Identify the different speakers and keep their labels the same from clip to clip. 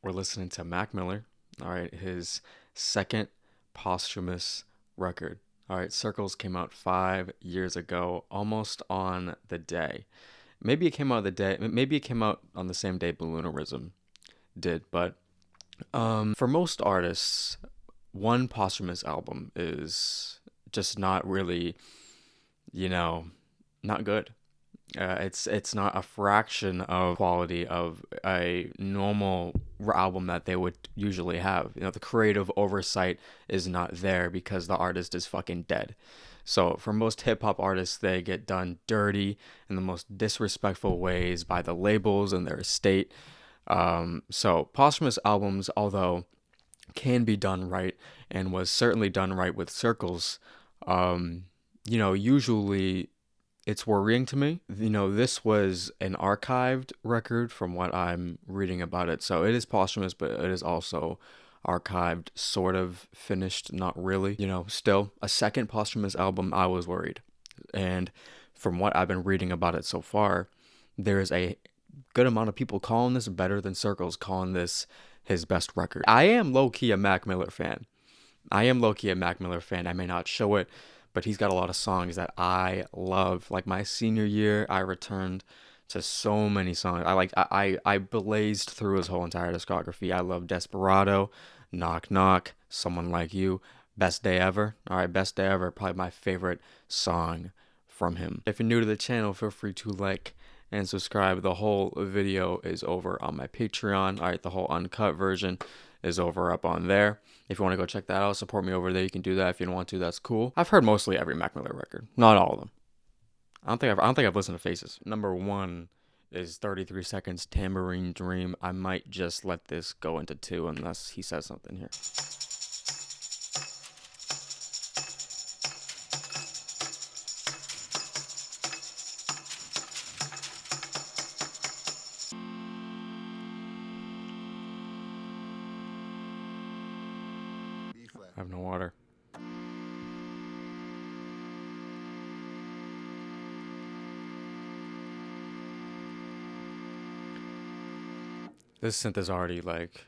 Speaker 1: we're listening to Mac Miller, all right, his second posthumous record. All right, Circles came out 5 years ago, almost on the day. Maybe it came out on the same day Balloonerism did, but for most artists, one posthumous album is just not really, you know, not good. It's not a fraction of quality of a normal album that they would usually have. The creative oversight is not there because the artist is fucking dead. So for most hip hop artists, they get done dirty in the most disrespectful ways by the labels and their estate. So posthumous albums, although can be done right and was certainly done right with Circles, usually it's worrying to me. This was an archived record from what I'm reading about it. So it is posthumous, but it is also archived, sort of finished, not really. Still, a second posthumous album, I was worried. And from what I've been reading about it so far, there's a good amount of people calling this better than Circles, calling this his best record. I am low-key a Mac Miller fan. I may not show it, but he's got a lot of songs that I love. Like my senior year, I returned to so many songs. I blazed through his whole entire discography. I love Desperado, Knock Knock, Someone Like You, Best Day Ever. All right, Best Day Ever, probably my favorite song from him. If you're new to the channel, feel free to like and subscribe. The whole video is over on my Patreon. All right, the whole uncut version is over up on there. If you want to go check that out, support me over there. You can do that. If you don't want to, that's cool. I've heard mostly every Mac Miller record, not all of them. I don't think I've listened to Faces. Number one is 33 Seconds, Tambourine Dream. I might just let this go into two unless he says something here. I have no water. This synth is already like...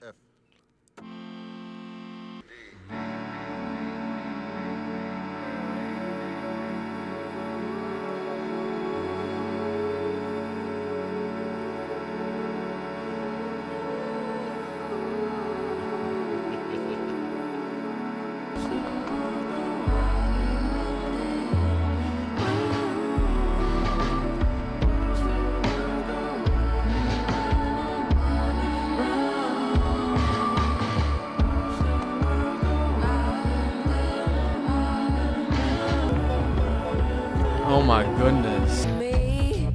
Speaker 1: Oh my goodness.
Speaker 2: Me,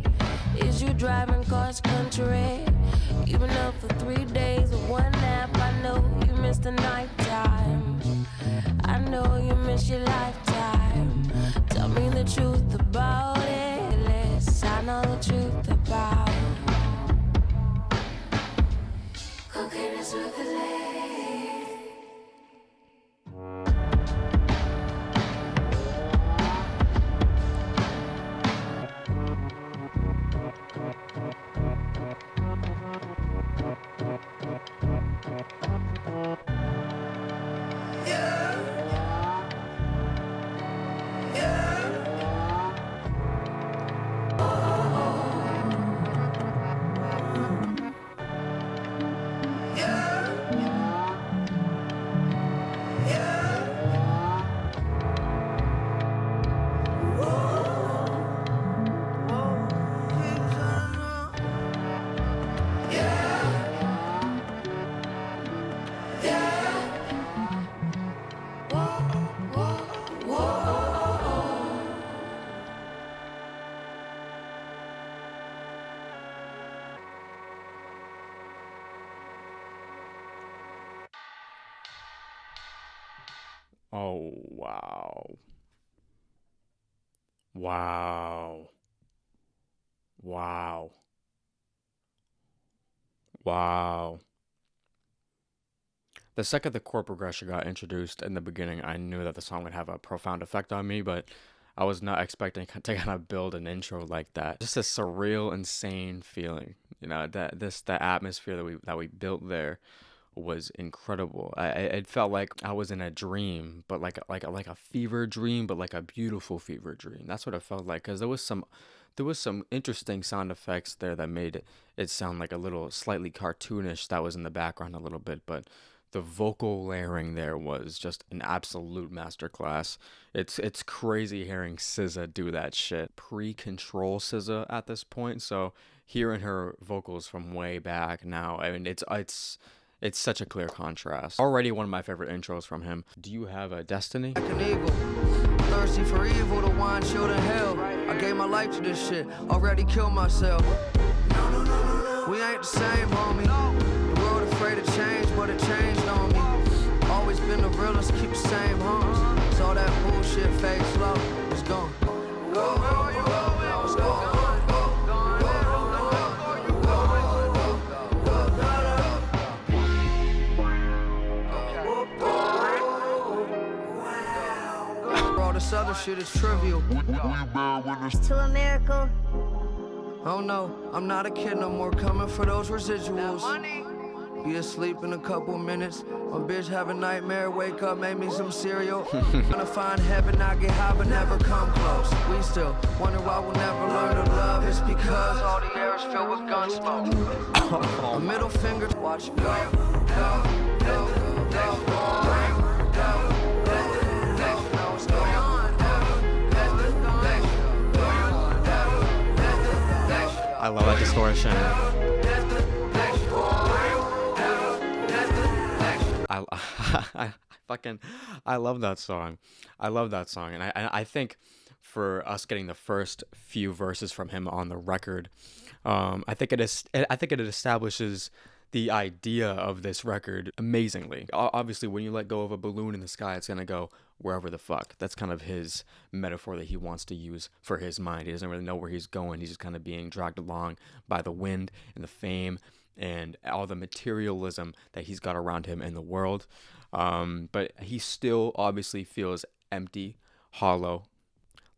Speaker 2: is you driving cross country? You've been up for 3 days with one nap. I know you missed the night time. I know you miss your lifetime. Tell me the truth about it. Let's I know the truth about cooking is with the leg.
Speaker 1: Oh, wow. Wow. Wow. Wow. The second the chord progression got introduced in the beginning, I knew that the song would have a profound effect on me, but I was not expecting to kind of build an intro like that. Just a surreal, insane feeling, the atmosphere that we built there was incredible. It felt like I was in a dream, but like a fever dream, but like a beautiful fever dream. That's what it felt like, because there was some interesting sound effects there that made it sound like a little slightly cartoonish, that was in the background a little bit, but the vocal layering there was just an absolute masterclass. It's crazy hearing SZA do that shit. Pre-control SZA at this point, so hearing her vocals from way back now, I mean, it's such a clear contrast. Already one of my favorite intros from him. Do you have a Destiny?
Speaker 2: Like an eagle, thirsty for evil, the wine chilled in hell. I gave my life to this shit, already killed myself. We ain't the same, homie. The world afraid of change, but it changed on me. Always been the realest, keep the same homes. Saw that bullshit fade slow, it's gone. Go, go, go, go, it's gone. This other shit is trivial.
Speaker 3: To a miracle.
Speaker 2: Oh no, I'm not a kid no more, coming for those residuals. Be asleep in a couple minutes. My bitch have a nightmare, wake up, make me some cereal. Gonna find heaven, I get high but never come close. We still wonder why we'll never learn to love. It's because all the air is filled with gun smoke. A middle finger, watch it go, go, go, go, go.
Speaker 1: I love that distortion. I love that song. I love that song, and I think for us getting the first few verses from him on the record, I think it establishes the idea of this record amazingly. Obviously, when you let go of a balloon in the sky, it's gonna go wherever the fuck. That's kind of his metaphor that he wants to use for his mind. He doesn't really know where he's going. He's just kind of being dragged along by the wind and the fame and all the materialism that he's got around him in the world. But he still obviously feels empty, hollow.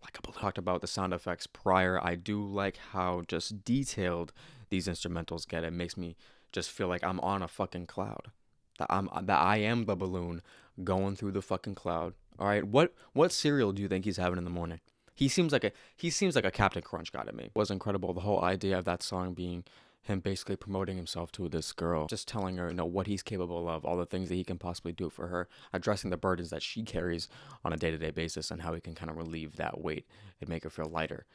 Speaker 1: Like I talked about the sound effects prior, I do like how just detailed these instrumentals get. It makes me just feel like I'm on a fucking cloud. That I am the balloon going through the fucking cloud. All right, what cereal do you think he's having in the morning? He seems like a Captain Crunch guy to me. It was incredible, the whole idea of that song being him basically promoting himself to this girl, just telling her, what he's capable of, all the things that he can possibly do for her, addressing the burdens that she carries on a day-to-day basis, and how he can kind of relieve that weight and make her feel lighter.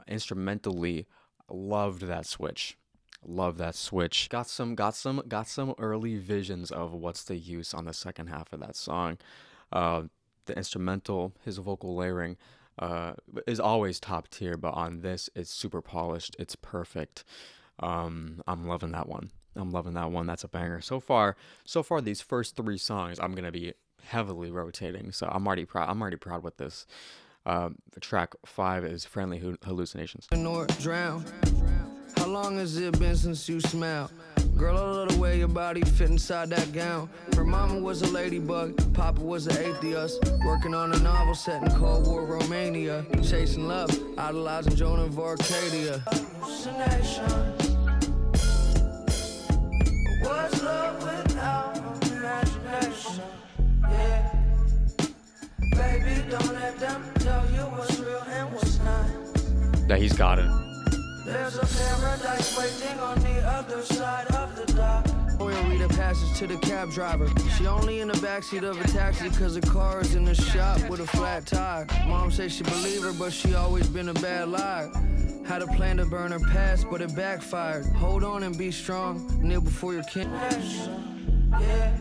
Speaker 1: Instrumentally, loved that switch. Love that switch. Got some early visions of what's the use on the second half of that song. The instrumental, his vocal layering, is always top tier, but on this, it's super polished. It's perfect. I'm loving that one. That's a banger. So far, these first three songs, I'm gonna be heavily rotating. So I'm already proud with this. Track 5 is Friendly Hallucinations.
Speaker 2: Drown. How long has it been since you smiled? Girl, I love the way your body fit inside that gown. Her mama was a ladybug, papa was an atheist. Working on a novel set in Cold War Romania. Chasing love, idolizing Joan of Arcadia. Hallucination. What's love without imagination? Yeah. Baby, don't let them tell you what's real and what's not.
Speaker 1: Yeah, he's got it.
Speaker 2: There's a paradise waiting on the other side of the dock. We'll read a passage to the cab driver. She only in the backseat of a taxi cause the car is in the shop with a flat tire. Mom say she believe her, but she always been a bad liar. Had a plan to burn her past, but it backfired. Hold on and be strong, kneel before your king. Yeah.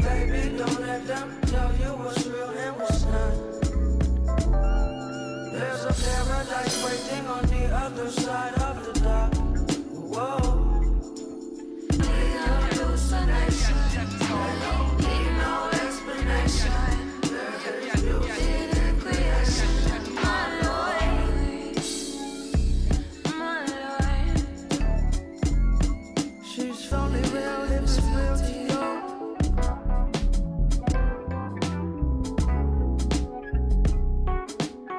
Speaker 2: Baby, don't let them tell you what's real and what's not. There's a paradise waiting on the other side of the dock. Whoa. Hallucination. Need no explanation. There's beauty in creation. My Lord. She's only real if it's real to you.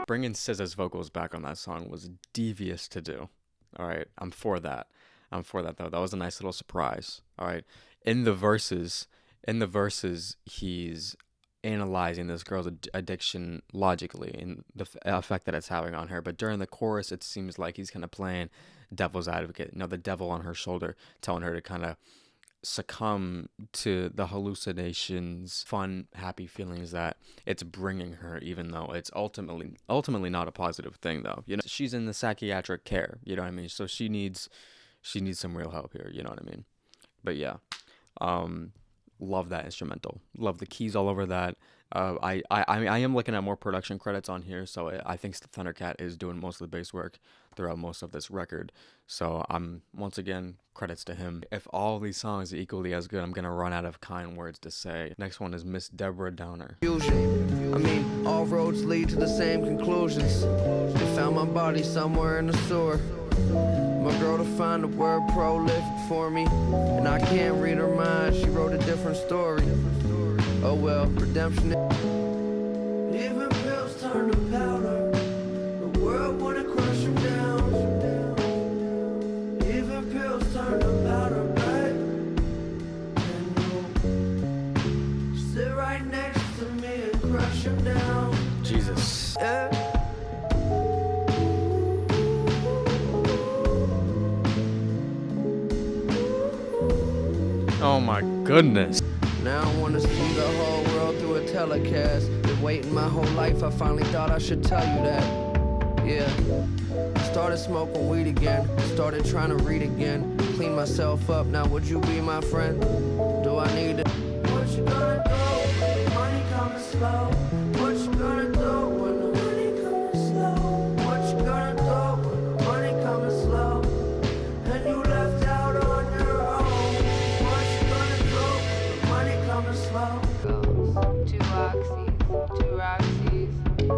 Speaker 1: Bringing SZA's vocals back on that song was devious to do. All right, I'm for that. I'm for that though. That was a nice little surprise. All right. In the verses, he's analyzing this girl's addiction logically and the effect that it's having on her. But during the chorus, it seems like he's kind of playing devil's advocate. You know, the devil on her shoulder, telling her to kind of succumb to the hallucinations, fun, happy feelings that it's bringing her, even though it's ultimately not a positive thing though. You know, she's in the psychiatric care, you know what I mean? So she needs some real help here, you know what I mean? But yeah. Love that instrumental. Love the keys all over that. I am looking at more production credits on here, so I think Thundercat is doing most of the bass work throughout most of this record. So I'm once again credits to him. If all these songs are equally as good, I'm gonna run out of kind words to say. Next one is Miss Deborah Downer.
Speaker 4: Fusion. I mean, all roads lead to the same conclusions. They found my body somewhere in the sewer. My girl to find the word prolific for me, and I can't read her mind. She wrote a different story. Oh well, redemption. Even pills turn to powder. The world wanna crush him down. Even pills turn to powder, babe. And you'll sit right next to me and crush him down.
Speaker 1: Jesus.
Speaker 4: Yeah.
Speaker 1: Oh my goodness.
Speaker 4: Now I wanna see the whole world through a telecast. Been waiting my whole life, I finally thought I should tell you that. Yeah. Started smoking weed again, started trying to read again. Clean myself up, now would you be my friend? Do I need it? What you gonna do when the money coming slow? What you gonna do when the money coming slow? What you gonna do when the money coming slow? And you left out on your own. What you gonna do when the money coming slow?
Speaker 5: 2 oxys, 2 roxys, 3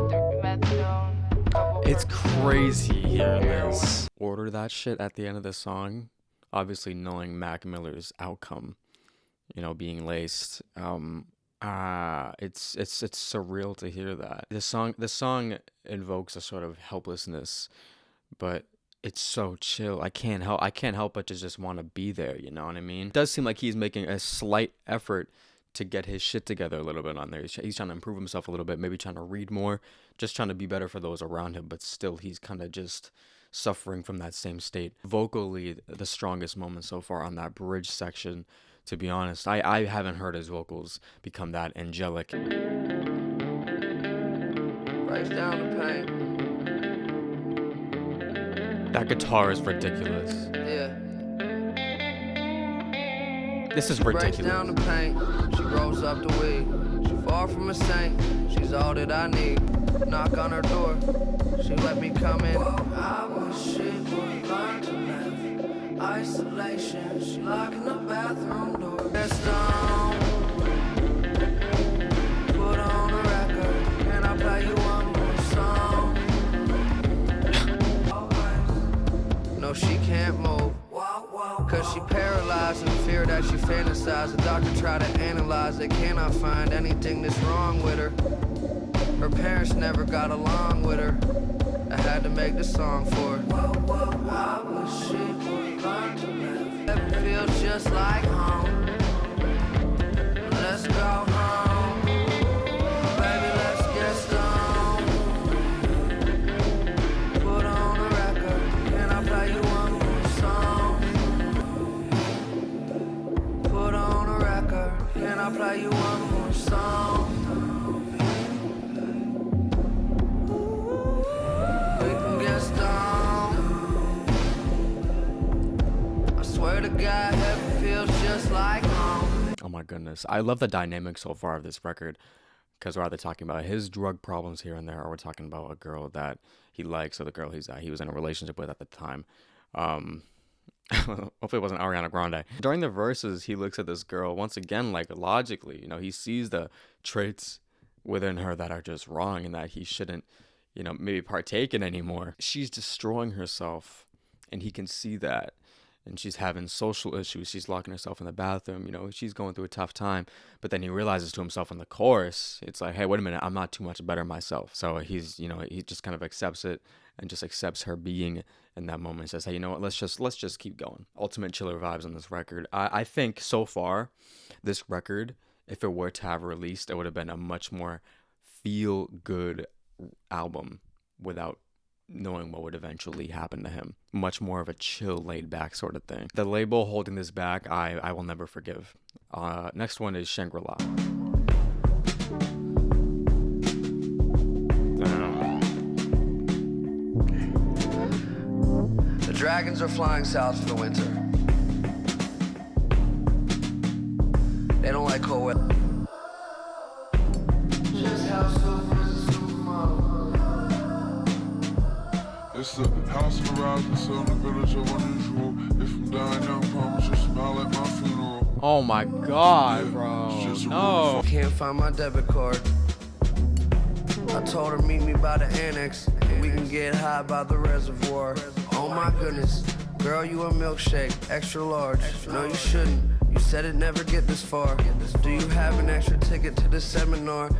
Speaker 5: methadone, couple
Speaker 1: It's crazy hearing
Speaker 5: heroin.
Speaker 1: this. Order that shit at the end of the song. Obviously knowing Mac Miller's outcome, you know, being laced. It's surreal to hear that. The song invokes a sort of helplessness, but it's so chill. I can't help but to just want to be there, you know what I mean? It does seem like he's making a slight effort to get his shit together a little bit on there. He's trying to improve himself a little bit, maybe trying to read more, just trying to be better for those around him, but still he's kind of just suffering from that same state. Vocally, the strongest moment so far on that bridge section, to be honest. I haven't heard his vocals become that angelic.
Speaker 4: Breaks down the pain.
Speaker 1: That guitar is ridiculous.
Speaker 4: Yeah.
Speaker 1: This is
Speaker 4: Breaks down
Speaker 1: ridiculous.
Speaker 4: the pain. She grows up the weed. She far from a saint. She's all that I need. Knock on her door. She let me come in. I wish she would learn to live. Isolation. She locking the bathroom door. That stone. Put on a record. Can I play you one more song? No, she can't move. Cause she paralyzed in fear that she fantasized. The doctor tried to analyze it, cannot find anything that's wrong with her. Her parents never got along with her. I had to make the song for her. I wish she would learn to live. It feels just like home. Let's go home. Baby, let's get stoned. Put on a record. Can I play you one more song? Put on a record. Can I play you one more song? We can get stoned. I swear to God, heaven feels just like home.
Speaker 1: Oh my goodness. I love the dynamic so far of this record, because we're either talking about his drug problems here and there, or we're talking about a girl that he likes, or the girl he was in a relationship with at the time. Hopefully it wasn't Ariana Grande. During the verses, he looks at this girl once again, like logically, you know, he sees the traits within her that are just wrong and that he shouldn't, you know, maybe partake in anymore. She's destroying herself, and he can see that. and she's having social issues. She's locking herself in the bathroom. You know, she's going through a tough time. But then he realizes to himself in the chorus, it's like, hey, wait a minute, I'm not too much better myself. So he's, you know, he just kind of accepts it and just accepts her being in that moment. Says, hey, you know what? Let's just keep going. Ultimate chiller vibes on this record. I think so far, this record, if it were to have released, it would have been a much more feel good album without knowing what would eventually happen to him. Much more of a chill, laid back sort of thing. The label holding this back, I will never forgive. Next one is Shangri-La.
Speaker 4: The dragons are flying south for the winter. They don't like cold weather. Just how silver is a supermodel.
Speaker 6: It's the house garage and so in the village of unusual. If I'm dying young, promise you smile at my funeral.
Speaker 1: Oh my god, bro. No.
Speaker 4: Can't find my debit card. I told her meet me by the annex. We can get high by the reservoir. Oh my goodness, girl, you a milkshake, extra large. No, you shouldn't. You said it never get this far. Do you have an extra ticket to the seminar?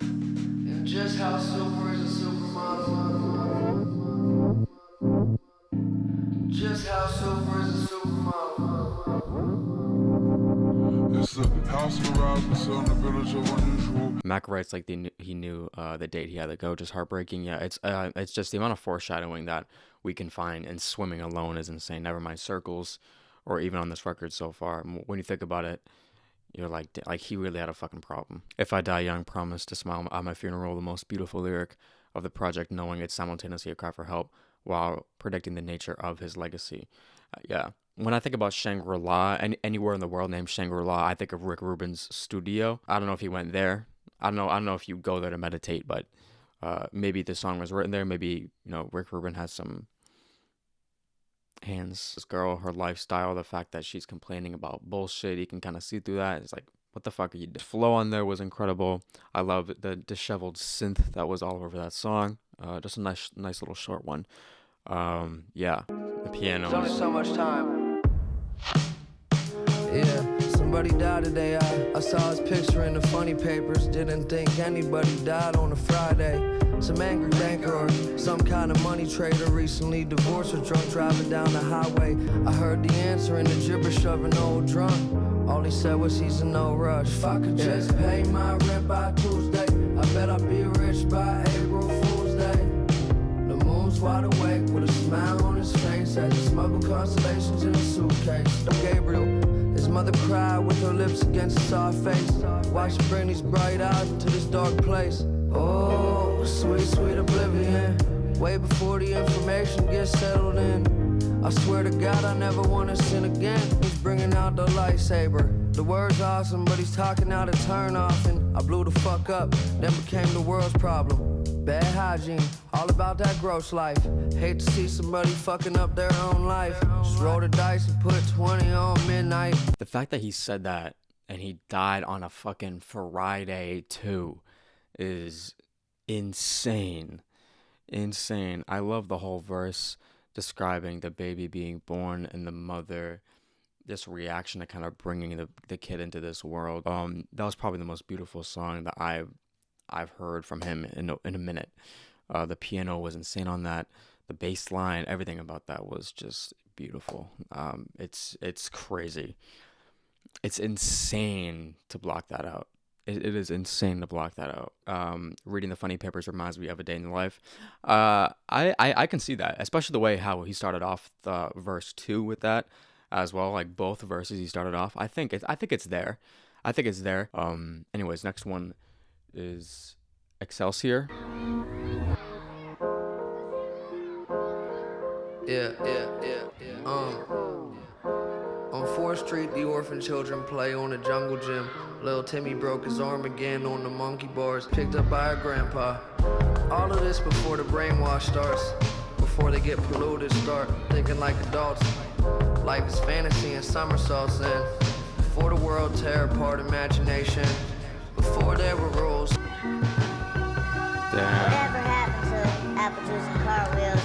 Speaker 4: And just how silver is a supermodel. Just how silver is a supermodel.
Speaker 6: It's the house garage and so in the village of unusual.
Speaker 1: Mac writes like he knew the date he had to go. Just heartbreaking. Yeah, it's just the amount of foreshadowing that we can find, and Swimming alone is insane. Never mind Circles, or even on this record so far. When you think about it, you're like he really had a fucking problem. If I die young, promise to smile at my funeral. The most beautiful lyric of the project, knowing it's simultaneously a cry for help while predicting the nature of his legacy. Yeah. When I think about Shangri-La, anywhere in the world named Shangri-La, I think of Rick Rubin's studio. I don't know if he went there. I don't know if you go there to meditate, but maybe the song was written there. Maybe, you know, Rick Rubin has some hands. This girl, her lifestyle, the fact that she's complaining about bullshit, you can kind of see through that. It's like, what the fuck are you doing? The flow on there was incredible. I love the disheveled synth that was all over that song. Just a nice little short one. Yeah, the piano.
Speaker 4: There's only so much time. Yeah, somebody died today. I saw his picture in the funny papers. Didn't think anybody died on a Friday. Some angry banker or some kind of money trader recently divorced or drunk driving down the highway. I heard the answer in the gibberish of an old drunk. All he said was he's in no rush. If I could just pay my rent by Tuesday, I bet I'd be rich by April Fool's Day. The moon's wide awake with a smile on his face as he smuggled constellations in a suitcase. Gabriel, his mother cried with her lips against his soft face. Why she bring these bright eyes into this dark place? Oh, sweet, sweet oblivion. Way before the information gets settled in. I swear to God I never want to sin again. He's bringing out the lightsaber. The word's awesome, but he's talking out of turn off. And I blew the fuck up, then became the world's problem. Bad hygiene, all about that gross life. Hate to see somebody fucking up their own life. Just roll the dice and put 20 on midnight.
Speaker 1: The fact that he said that and he died on a fucking Friday too is insane. Insane. I love the whole verse describing the baby being born and the mother, this reaction to kind of bringing the kid into this world. That was probably the most beautiful song that I've heard from him in a minute. The piano was insane on that. The bass line, everything about that was just beautiful. It's crazy. It's insane to block that out. It is insane to block that out. Reading the funny papers reminds me of A Day in the Life. I can see that, especially the way how he started off the verse 2 with that as well. Like both verses he started off. I think it's there. I think it's there. Anyways, next one is Excelsior.
Speaker 4: Yeah. On 4th Street, the orphan children play on the jungle gym. Little Timmy broke his arm again on the monkey bars, picked up by her grandpa. All of this before the brainwash starts, before they get polluted, start thinking like adults. Life is fantasy and somersaults in. Before the world tear apart imagination, before there were rules.
Speaker 3: Whatever happened to apple juice and car wheels?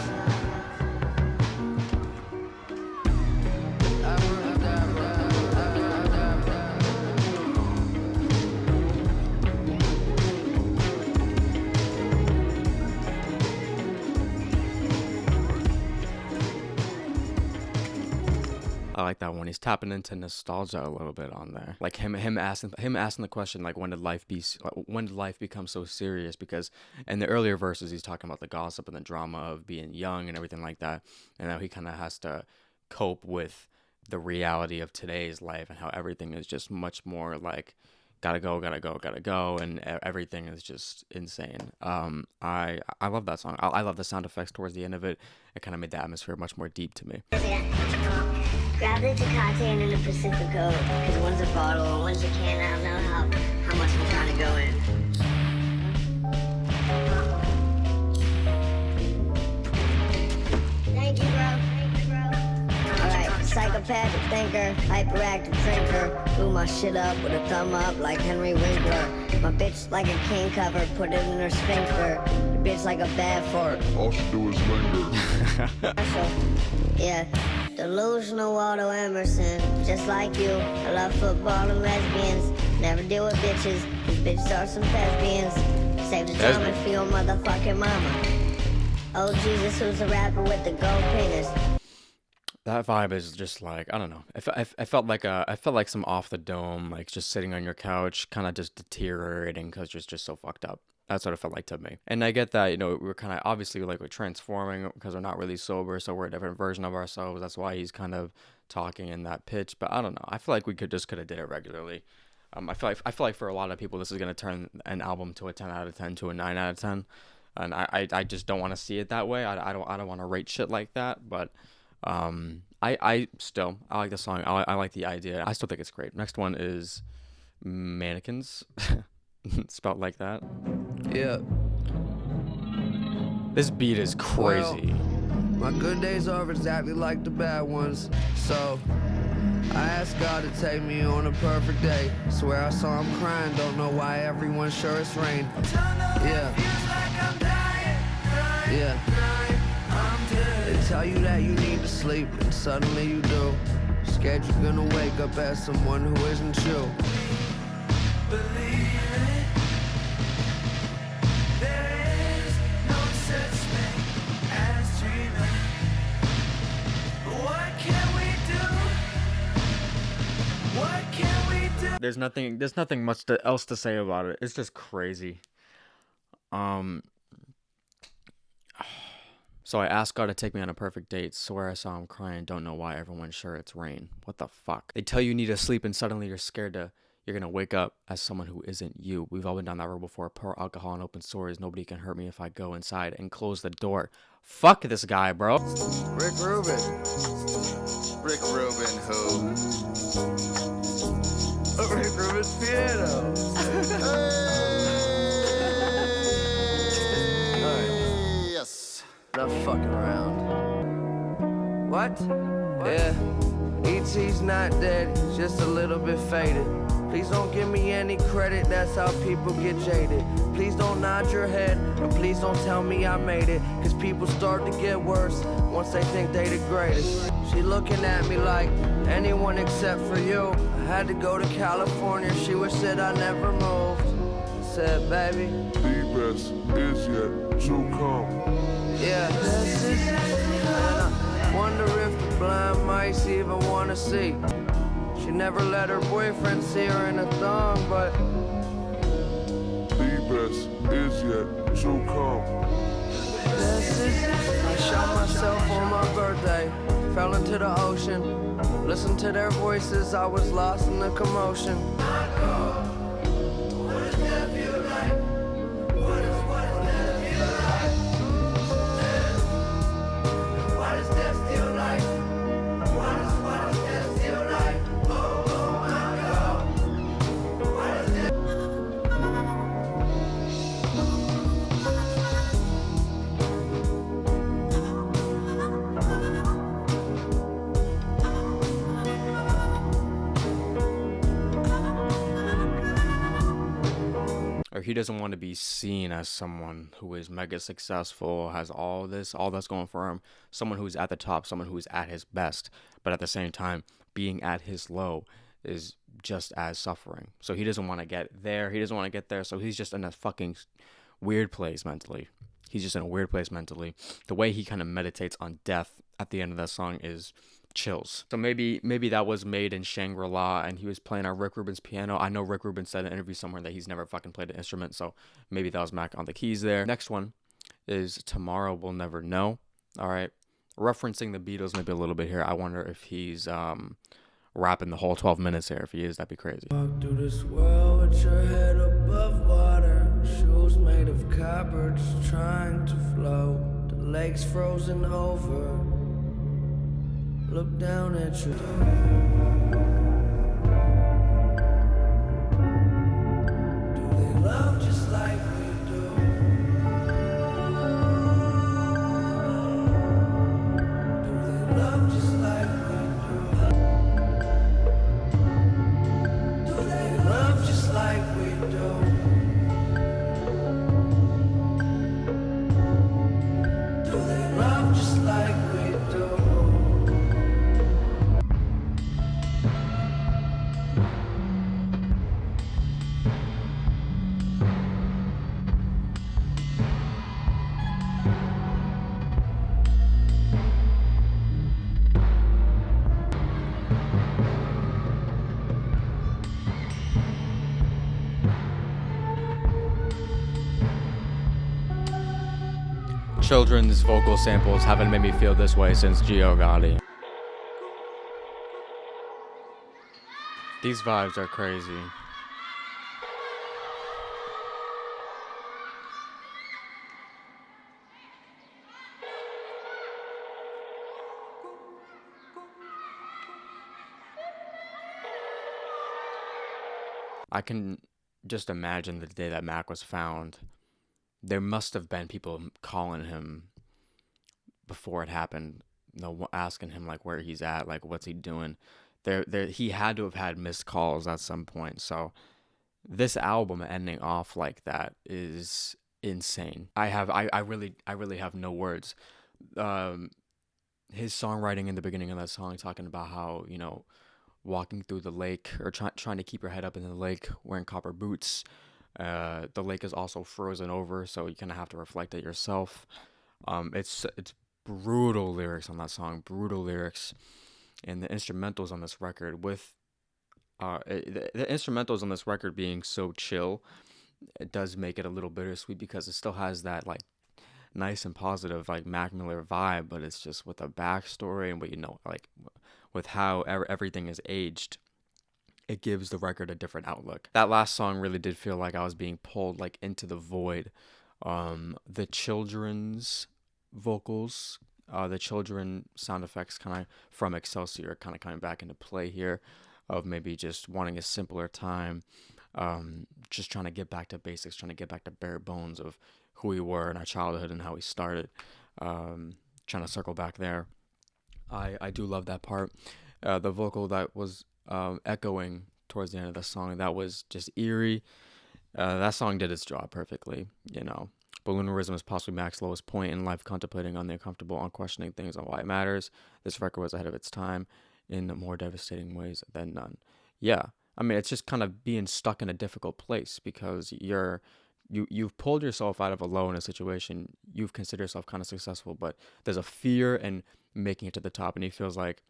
Speaker 1: like that one. He's tapping into nostalgia a little bit on there. Like him asking the question, like, when did life become so serious? Because in the earlier verses he's talking about the gossip and the drama of being young and everything like that, and now he kind of has to cope with the reality of today's life and how everything is just much more like gotta go, and everything is just insane. I love that song. I love the sound effects towards the end of it. It kind of made the atmosphere much more deep to me.
Speaker 3: Grab the Tecate and then the Pacifico, because one's a bottle and one's a can. I don't know how much I'm trying to go in. Thank you, bro. Alright, psychopathic thinker, hyperactive drinker. Blew my shit up with a thumb up like Henry Winkler. My bitch like a king cover, put it in her sphincter. Your bitch like a bad fart.
Speaker 6: All she do is linger.
Speaker 3: Yeah, delusional Waldo Emerson, just like you. I love football and lesbians. Never deal with bitches, these bitches are some thespians. Save the drama for your motherfucking mama. Oh Jesus, who's a rapper with the gold penis?
Speaker 1: That vibe is just like, I don't know. I felt like some off the dome, like just sitting on your couch, kind of just deteriorating because it's just so fucked up. That's what it felt like to me. And I get that, you know, we're kind of obviously like we're transforming because we're not really sober, so we're a different version of ourselves. That's why he's kind of talking in that pitch. But I don't know. I feel like we could have did it regularly. I feel like for a lot of people, this is gonna turn an album to a 10 out of 10 to a 9 out of 10, and I just don't want to see it that way. I don't want to rate shit like that. But I like the song. I like the idea. I still think it's great. Next one is Mannequins. Spelled like that.
Speaker 4: Yeah.
Speaker 1: This beat is crazy.
Speaker 4: Well, my good days are exactly like the bad ones. So I asked God to take me on a perfect day. Swear I saw him crying, don't know why everyone's sure it's rain. Yeah. Yeah. They tell you that you need to sleep, and suddenly you do. Scared you're gonna wake up as someone who isn't you. Believe it. There is no such thing as dreaming. What can we do? What can we do?
Speaker 1: There's nothing much else to say about it. It's just crazy. So I asked God to take me on a perfect date. Swear I saw him crying. Don't know why. Everyone's sure it's rain. What the fuck? They tell you need to sleep and suddenly you're gonna wake up as someone who isn't you. We've all been down that road before. Pour alcohol and open sores. Nobody can hurt me if I go inside and close the door. Fuck this guy, bro.
Speaker 4: Rick Rubin.
Speaker 7: Rick Rubin, who?
Speaker 4: Rick Rubin's piano.
Speaker 7: Yes.
Speaker 4: Not fucking around. What? Yeah. E.T.'s not dead, he's just a little bit faded. Please don't give me any credit, that's how people get jaded. Please don't nod your head, and please don't tell me I made it. Cause people start to get worse once they think they the greatest. She looking at me like anyone except for you. I had to go to California, she wished that I never moved. I said, baby,
Speaker 6: The best is yet to come.
Speaker 4: yeah, this is. And I wonder if the blind mice even wanna see. She never let her boyfriend see her in a thong, but
Speaker 6: The best is yet to come.
Speaker 4: this is. I shot myself on my birthday, fell into the ocean. Listened to their voices, I was lost in the commotion.
Speaker 1: Or he doesn't want to be seen as someone who is mega successful, has all that's going for him, someone who's at the top, someone who's at his best, but at the same time, being at his low is just as suffering. So he doesn't want to get there. He doesn't want to get there. So he's just in a fucking weird place mentally. He's just in a weird place mentally. The way he kind of meditates on death at the end of that song is chills. So maybe that was made in Shangri-La and he was playing on Rick Rubin's piano. I know Rick Rubin said in an interview somewhere that he's never fucking played an instrument, so maybe that was Mac on the keys there. Next one is Tomorrow We'll Never Know. All right. Referencing the Beatles maybe a little bit here. I wonder if he's rapping the whole 12 minutes here. If he is, that'd be crazy.
Speaker 4: Walk through this world with your head above water. Shoes made of copper just trying to float. The lake's frozen over. Look down at you. Do they love just like we do? Do they love just like we do? Do they love just like we do? Do they love just like we do?
Speaker 1: Children's vocal samples haven't made me feel this way since Gio Gotti. These vibes are crazy. I can just imagine the day that Mac was found. There must have been people calling him before it happened, asking him like where he's at, like what's he doing. He had to have had missed calls at some point. So this album ending off like that is insane. I really have no words. His songwriting in the beginning of that song, talking about how walking through the lake or trying to keep your head up in the lake, wearing copper boots. The lake is also frozen over, so you kind of have to reflect it yourself. It's brutal lyrics on that song, brutal lyrics, and the instrumentals on this record the instrumentals on this record being so chill, it does make it a little bittersweet because it still has that like nice and positive like Mac Miller vibe, but it's just with a backstory and like with how everything is aged. It gives the record a different outlook. That last song really did feel like I was being pulled like into the void. The children's vocals, the children sound effects kind of from Excelsior kind of coming back into play here, of maybe just wanting a simpler time, just trying to get back to basics, trying to get back to bare bones of who we were in our childhood and how we started, trying to circle back there. I do love that part. The vocal that was echoing towards the end of the song, that was just eerie. That song did its job perfectly. Balloonerism is possibly Mac's lowest point in life, contemplating on the uncomfortable, unquestioning things on why it matters. This record was ahead of its time in more devastating ways than none. Yeah, I mean, it's just kind of being stuck in a difficult place because you've pulled yourself out of a low in a situation. You've considered yourself kind of successful, but there's a fear in making it to the top, and he feels like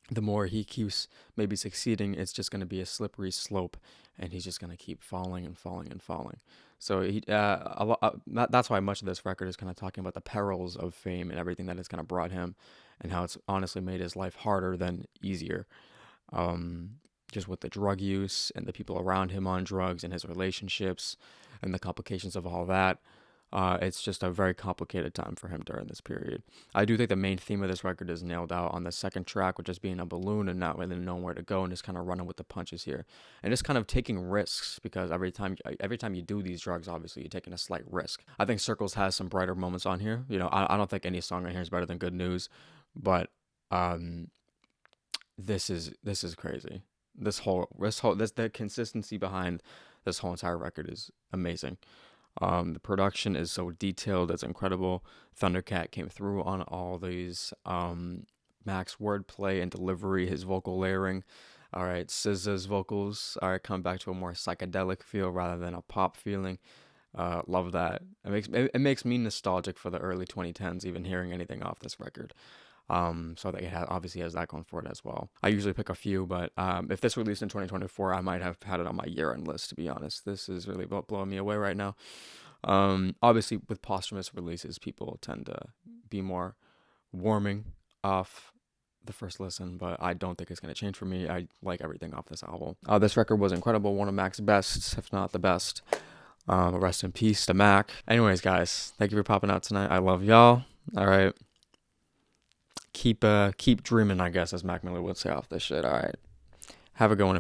Speaker 1: the more he keeps maybe succeeding, it's just going to be a slippery slope, and he's just going to keep falling and falling and falling. So that's why much of this record is kind of talking about the perils of fame and everything that it's kind of brought him, and how it's honestly made his life harder than easier. Just with the drug use and the people around him on drugs and his relationships and the complications of all that. It's just a very complicated time for him during this period. I do think the main theme of this record is nailed out on the second track, which is being a balloon and not really knowing where to go and just kind of running with the punches here. And just kind of taking risks, because every time you do these drugs, obviously you're taking a slight risk. I think Circles has some brighter moments on here. I don't think any song on here is better than Good News, but this is crazy. The consistency behind this whole entire record is amazing. The production is so detailed, it's incredible. Thundercat came through on all these. Mac's wordplay and delivery, his vocal layering. All right, SZA's vocals come back to a more psychedelic feel rather than a pop feeling. Love that. It makes me nostalgic for the early 2010s, even hearing anything off this record. So that it obviously has that going for it as well. I usually pick a few, but if this released in 2024, I might have had it on my year-end list, to be honest. This is really blowing me away right now. Obviously, with posthumous releases, people tend to be more warming off the first listen, but I don't think it's going to change for me. I like everything off this album. This record was incredible, one of Mac's best, if not the best. Rest in peace to Mac. Anyways, guys, thank you for popping out tonight. I love y'all. All right. Keep dreaming, I guess, as Mac Miller would say off this shit. All right. Have a good one.